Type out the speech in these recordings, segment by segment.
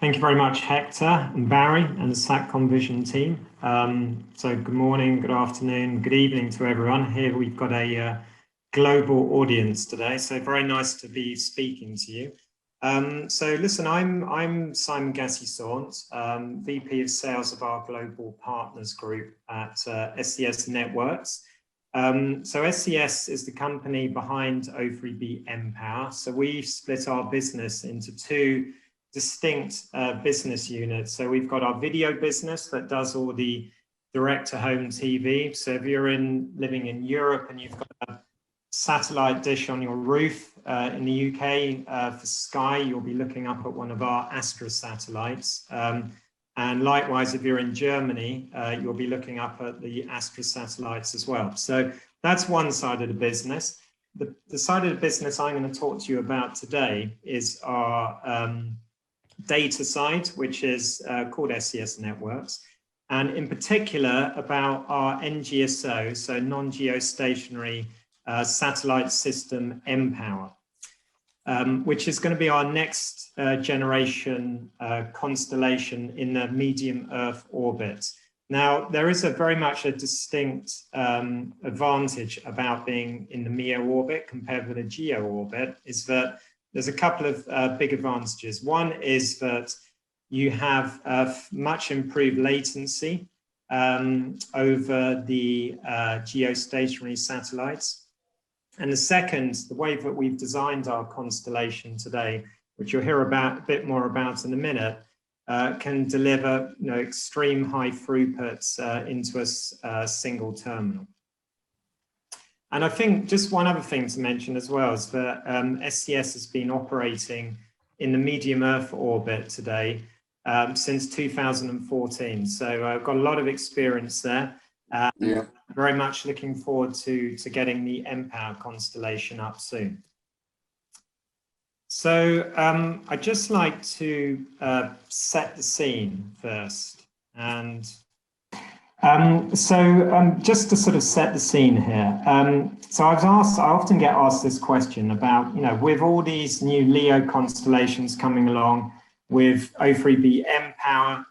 Thank you very much, Hector and Barry and the Satcom Vision team. So good morning, good afternoon, good evening to everyone. Here we've got a global audience today, so very nice to be speaking to you. So listen, I'm Simon Saunt, VP of Sales of our Global Partners Group at SES Networks. So SES is the company behind O3B mPOWER. So we've split our business into two distinct business units. So we've got our video business that does all the direct-to-home TV. So if you're living in Europe and you've got a satellite dish on your roof in the UK for Sky, you'll be looking up at one of our Astra satellites. And likewise, if you're in Germany, you'll be looking up at the Astra satellites as well. So that's one side of the business. The side of the business I'm going to talk to you about today is our data side, which is called SES Networks, and in particular about our NGSO, so non-geostationary satellite system mPOWER, which is going to be our next generation constellation in the medium Earth orbit. Now, there is very much a distinct advantage about being in the MEO orbit compared with a GEO orbit, is that there's a couple of big advantages. One is that you have much improved latency over the geostationary satellites. And the second, the way that we've designed our constellation today, which you'll hear a bit more about in a minute, can deliver extreme high throughputs into a single terminal. And I think just one other thing to mention as well is that SES has been operating in the medium Earth orbit today since 2014. So I've got a lot of experience there. Very much looking forward to getting the mPOWER constellation up soon. So I'd just like to set the scene first. And just to sort of set the scene here. So I often get asked this question about, with all these new LEO constellations coming along, with O3B mPOWER,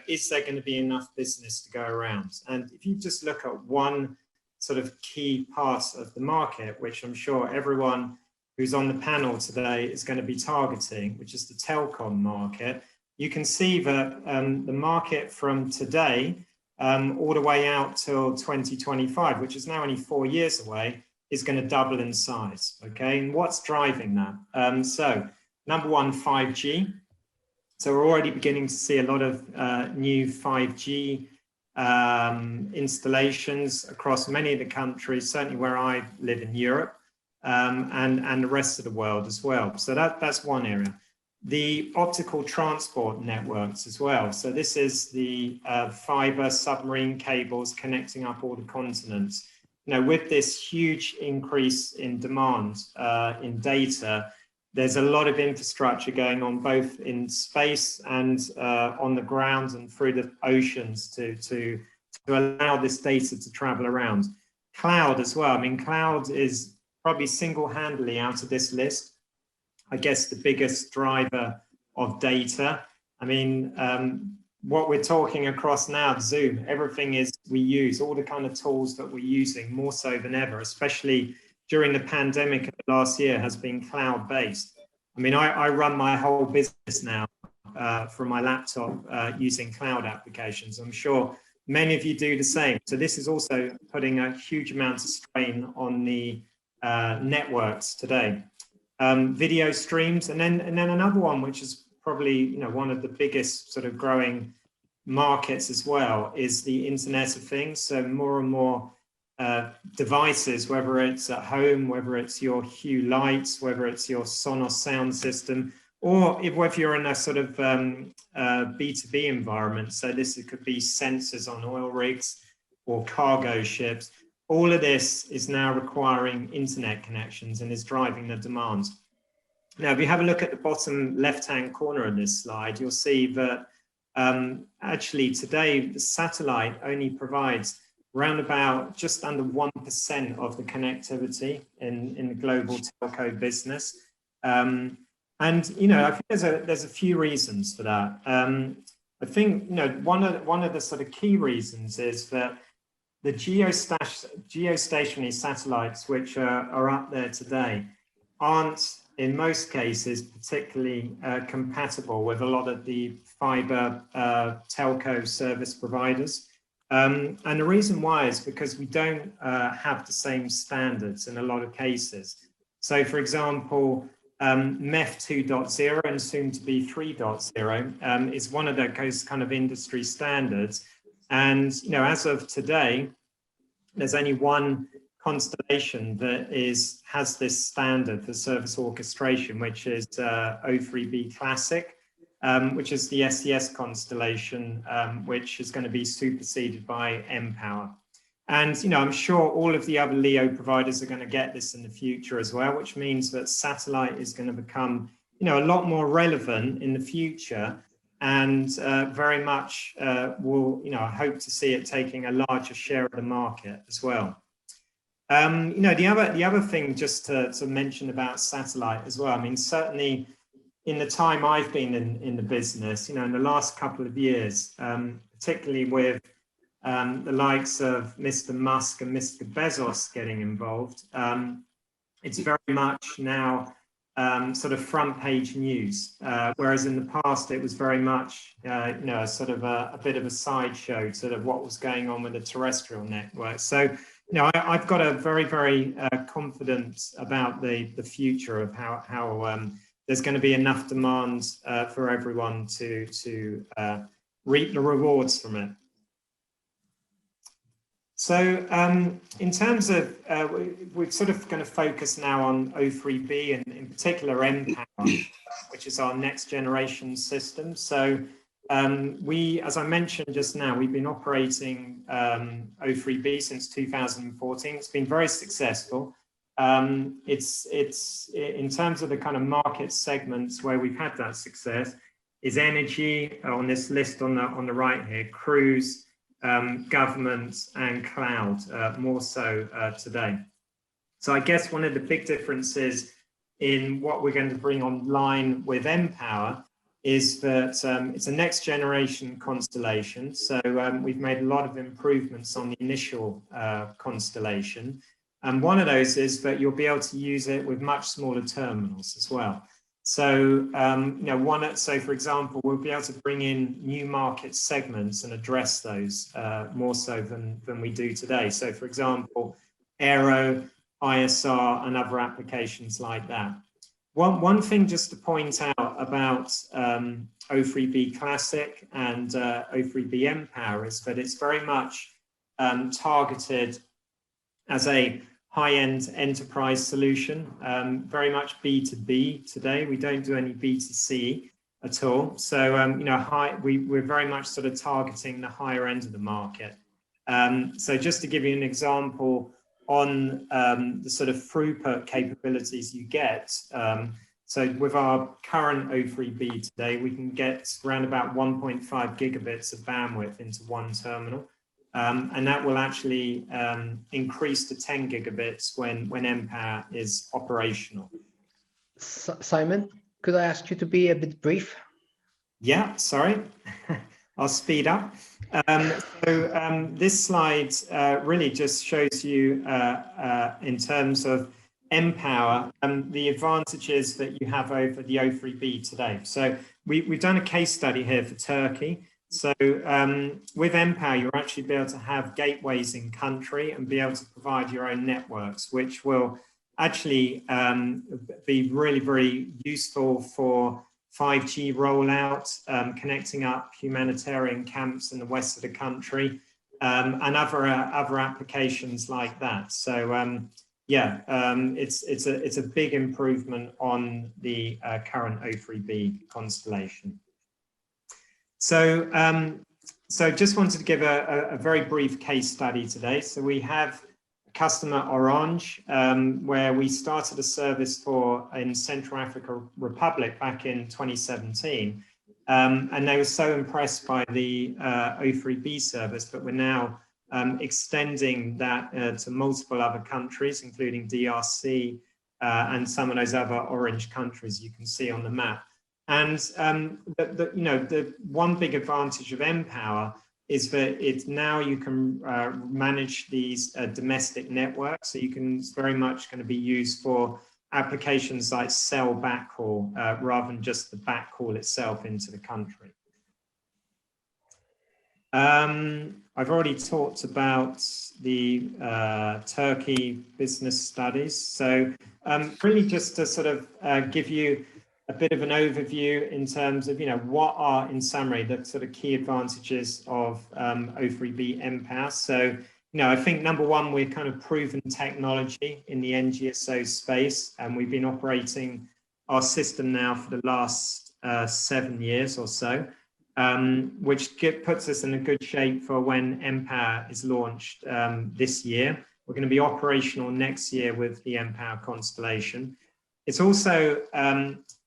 is there going to be enough business to go around? And if you just look at one sort of key part of the market, which I'm sure everyone who's on the panel today is going to be targeting, which is the telecom market, you can see that the market from today all the way out till 2025, which is now only 4 years away, is going to double in size. Okay, and what's driving that? So number one, 5G. So we're already beginning to see a lot of new 5G installations across many of the countries, certainly where I live in Europe, and the rest of the world as well. So that's one area. The optical transport networks as well. So this is the fiber submarine cables connecting up all the continents. With this huge increase in demand in data, there's a lot of infrastructure going on both in space and on the ground and through the oceans to allow this data to travel around. Cloud as well. I mean, cloud is probably single-handedly out of this list, I guess, the biggest driver of data. I mean, what we're talking across now, Zoom, everything we use, all the kind of tools that we're using more so than ever, especially during the pandemic of last year, has been cloud-based. I mean, I run my whole business now from my laptop using cloud applications. I'm sure many of you do the same. So this is also putting a huge amount of strain on the networks today. Video streams, and then another one, which is probably one of the biggest sort of growing markets as well, is the Internet of Things. So more and more devices, whether it's at home, whether it's your Hue lights, whether it's your Sonos sound system, or whether you're in a sort of B2B environment. So this could be sensors on oil rigs or cargo ships. All of this is now requiring internet connections and is driving the demand. Now, if you have a look at the bottom left-hand corner of this slide, you'll see that actually today the satellite only provides around about just under 1% of the connectivity in the global telco business. And And I think there's a few reasons for that. I think one of the sort of key reasons is that the geostationary satellites which are up there today aren't, in most cases, particularly compatible with a lot of the fiber telco service providers. And the reason why is because we don't have the same standards in a lot of cases. So, for example, MEF 2.0 and soon to be 3.0 is one of those kind of industry standards. And, as of today, there's only one constellation that has this standard for service orchestration, which is O3b Classic, which is the SES constellation, which is going to be superseded by mPOWER. And, I'm sure all of the other LEO providers are going to get this in the future as well, which means that satellite is going to become, a lot more relevant in the future, and very much will, I hope to see it taking a larger share of the market as well. The other thing just to mention about satellite as well, I mean, certainly in the time I've been in the business, in the last couple of years, particularly with the likes of Mr. Musk and Mr. Bezos getting involved, it's very much now sort of front page news, whereas in the past it was very much, sort of a bit of a sideshow to what was going on with the terrestrial network. So, I've got a very, very confidence about the future of how there's going to be enough demand for everyone to reap the rewards from it. So in terms of, we're sort of going to focus now on O3b and in particular mPOWER, which is our next generation system. So as I mentioned just now, we've been operating O3b since 2014. It's been very successful. It's in terms of the kind of market segments where we've had that success is energy on this list on the right here, cruise, government and cloud, more so today. So I guess one of the big differences in what we're going to bring online with mPOWER is that it's a next generation constellation. So we've made a lot of improvements on the initial constellation. And one of those is that you'll be able to use it with much smaller terminals as well. So, so for example, we'll be able to bring in new market segments and address those more so than we do today. So, for example, aero, ISR, and other applications like that. One thing just to point out about O3b Classic and O3b mPOWER is that it's very much targeted as a high-end enterprise solution, very much B2B today. We don't do any B2C at all. So, we're very much sort of targeting the higher end of the market. So just to give you an example on the sort of throughput capabilities you get. So with our current O3b today, we can get around about 1.5 gigabits of bandwidth into one terminal. And that will actually increase to 10 gigabits when mPOWER is operational. Simon, could I ask you to be a bit brief? Yeah, sorry. I'll speed up. This slide really just shows you in terms of mPOWER the advantages that you have over the O3b today. So we've done a case study here for Turkey. So with mPOWER, you'll actually be able to have gateways in country and be able to provide your own networks, which will actually be really, very useful for 5G rollout, connecting up humanitarian camps in the west of the country, and other applications like that. So it's a big improvement on the current O3b constellation. So, just wanted to give a very brief case study today. So we have a customer, Orange, where we started a service in Central Africa Republic back in 2017. And they were so impressed by the O3b service that we're now extending that to multiple other countries, including DRC, and some of those other orange countries you can see on the map. And the one big advantage of mPOWER is that it's now you can manage these domestic networks. So you can, it's very much going to be used for applications like cell backhaul rather than just the backhaul itself into the country. I've already talked about the Turkey business studies. So really just to sort of give you a bit of an overview in terms of, what are, in summary, the sort of key advantages of O3b mPOWER. So, I think number one, we're kind of proven technology in the NGSO space, and we've been operating our system now for the last 7 years or so, which puts us in a good shape for when mPOWER is launched this year. We're going to be operational next year with the mPOWER constellation. It's also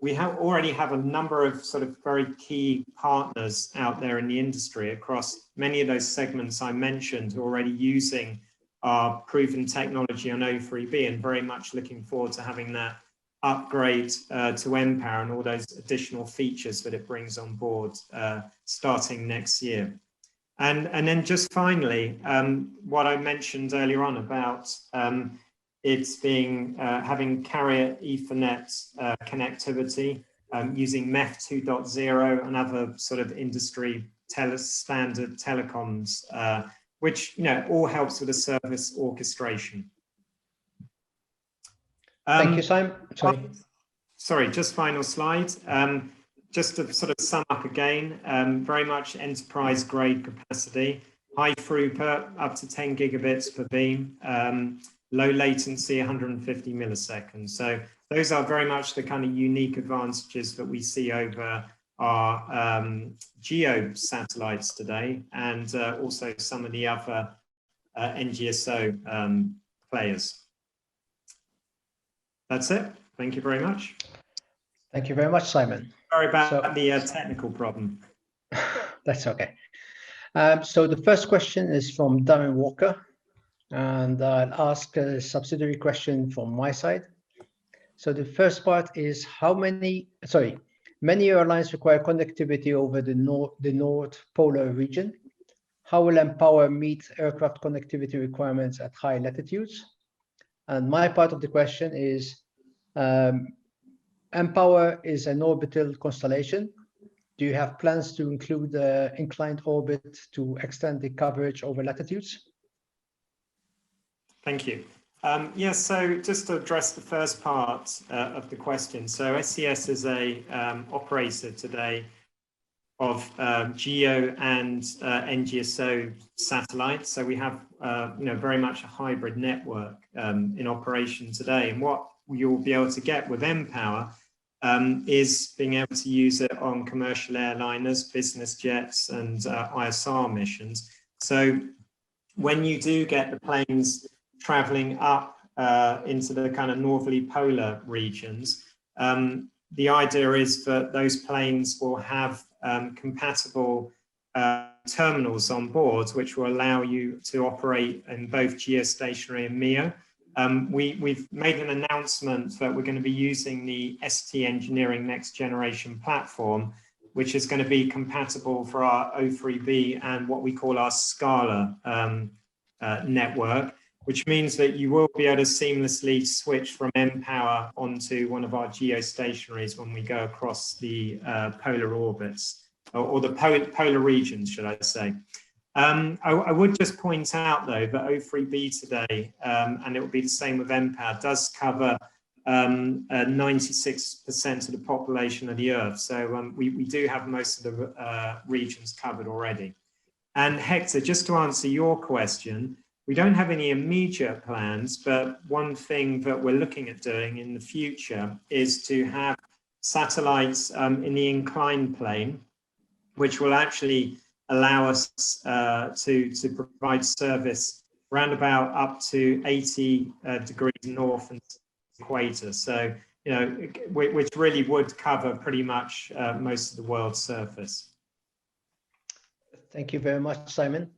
we already have a number of sort of very key partners out there in the industry across many of those segments I mentioned, who are already using our proven technology on O3b, and very much looking forward to having that upgrade to mPOWER and all those additional features that it brings on board starting next year. And then just finally, what I mentioned earlier on about it's being having carrier Ethernet connectivity using MEF 2.0 and other sort of industry standard telecoms, which all helps with the service orchestration. Thank you, Simon. Sorry, just final slide. Just to sort of sum up again, very much enterprise grade capacity, high throughput, up to 10 gigabits per beam. Low latency, 150 milliseconds. So those are very much the kind of unique advantages that we see over our GEO satellites today, and also some of the other NGSO players. That's it. Thank you very much. Thank you very much, Simon. Sorry about the technical problem. That's okay. So the first question is from Darren Walker. And I'll ask a subsidiary question from my side. So the first part is many airlines require connectivity over the North Polar region. How will mPOWER meet aircraft connectivity requirements at high latitudes? And my part of the question is, mPOWER is an orbital constellation. Do you have plans to include the inclined orbit to extend the coverage over latitudes? Thank you. Yes, so just to address the first part of the question. So SES is a operator today of GEO and NGSO satellites. So we have very much a hybrid network in operation today. And what you'll be able to get with mPOWER is being able to use it on commercial airliners, business jets, and ISR missions. So when you do get the planes traveling up into the kind of northerly polar regions, the idea is that those planes will have compatible terminals on board, which will allow you to operate in both geostationary and MEO. We've made an announcement that we're going to be using the ST Engineering next generation platform, which is going to be compatible for our O3b and what we call our Scala network, which means that you will be able to seamlessly switch from mPOWER onto one of our geostationaries when we go across the polar orbits, or the polar regions, should I say. I would just point out, though, that O3b today, and it will be the same with mPOWER, does cover 96% of the population of the Earth. So we do have most of the regions covered already. And Hector, just to answer your question, we don't have any immediate plans, but one thing that we're looking at doing in the future is to have satellites in the inclined plane, which will actually allow us to provide service round about up to 80 degrees north and equator. So, which really would cover pretty much most of the world's surface. Thank you very much, Simon.